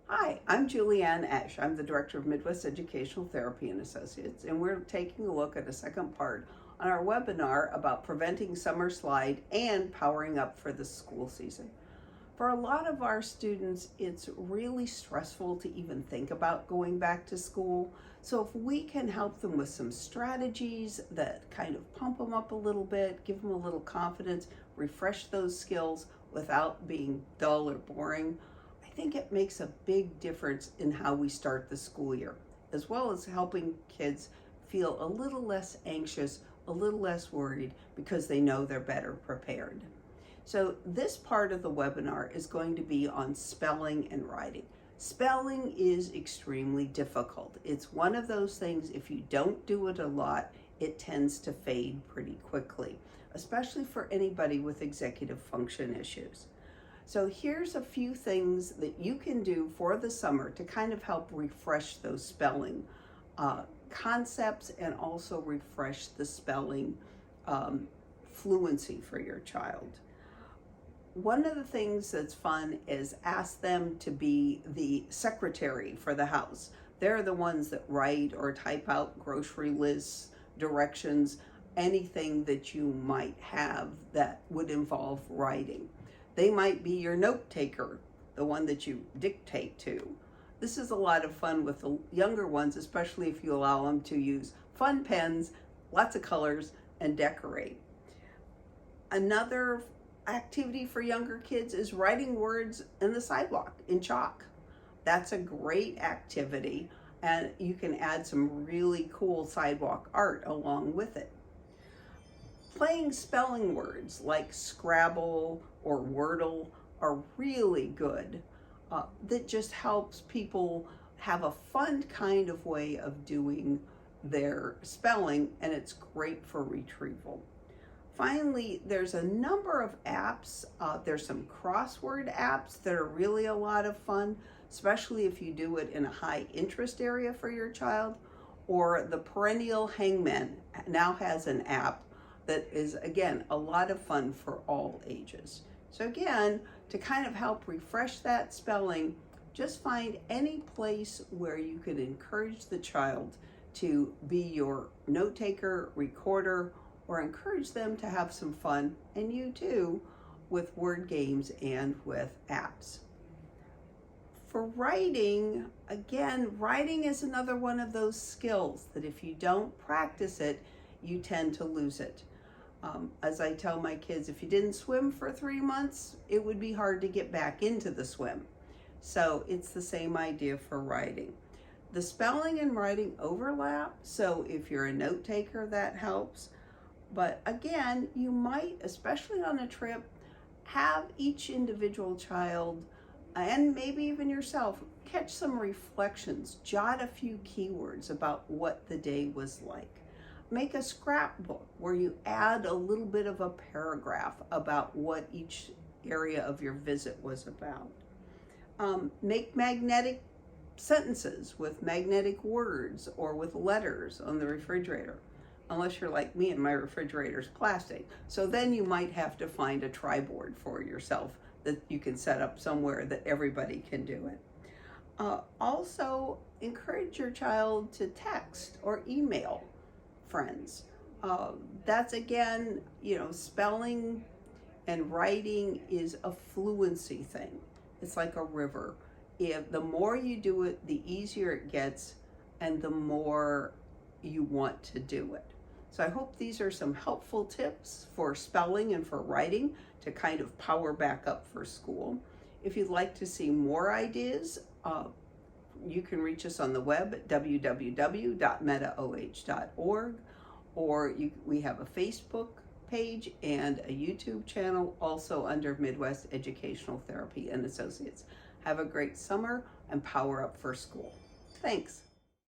Hi, I'm Julieann Ash. I'm the Director of Midwest Educational Therapy and Associates, and we're taking a look at a second part on our webinar about preventing summer slide and powering up for the school season. For a lot of our students, it's really stressful to even think about going back to school. So if we can help them with some strategies that kind of pump them up a little bit, give them a little confidence, refresh those skills without being dull or boring, I think it makes a big difference in how we start the school year, as well as helping kids feel a little less anxious, a little less worried because they know they're better prepared. So this part of the webinar is going to be on spelling and writing. Spelling is extremely difficult. It's one of those things, if you don't do it a lot, it tends to fade pretty quickly, especially for anybody with executive function issues. So here's a few things that you can do for the summer to kind of help refresh those spelling concepts and also refresh the spelling fluency for your child. One of the things that's fun is ask them to be the secretary for the house. They're the ones that write or type out grocery lists, directions, anything that you might have that would involve writing. They might be your note taker, the one that you dictate to. This is a lot of fun with the younger ones, especially if you allow them to use fun pens, lots of colors, and decorate. Another activity for younger kids is writing words in the sidewalk in chalk. That's a great activity, and you can add some really cool sidewalk art along with it. Playing spelling words like Scrabble or Wordle are really good. That just helps people have a fun kind of way of doing their spelling, and it's great for retrieval. Finally, there's a number of apps. There's some crossword apps that are really a lot of fun, especially if you do it in a high interest area for your child. Or the Perennial Hangman now has an app that is, again, a lot of fun for all ages. So again, to kind of help refresh that spelling, just find any place where you can encourage the child to be your note taker, recorder, or encourage them to have some fun, and you too, with word games and with apps. For writing, again, writing is another one of those skills that if you don't practice it, you tend to lose it. As I tell my kids, if you didn't swim for 3 months, it would be hard to get back into the swim. So it's the same idea for writing. The spelling and writing overlap, so if you're a note taker, that helps. But again, you might, especially on a trip, have each individual child, and maybe even yourself, catch some reflections, jot a few keywords about what the day was like. Make a scrapbook where you add a little bit of a paragraph about what each area of your visit was about. Make magnetic sentences with magnetic words or with letters on the refrigerator. Unless you're like me and my refrigerator's plastic. So then you might have to find a tri-board for yourself that you can set up somewhere that everybody can do it. Also, encourage your child to text or email friends. That's again, spelling and writing is a fluency thing. It's like a river. If the more you do it, the easier it gets and the more you want to do it. So I hope these are some helpful tips for spelling and for writing to kind of power back up for school. If you'd like to see more ideas, you can reach us on the web at www.metaoh.org, or we have a Facebook page and a YouTube channel also under Midwest Educational Therapy and Associates. Have a great summer and power up for school. Thanks.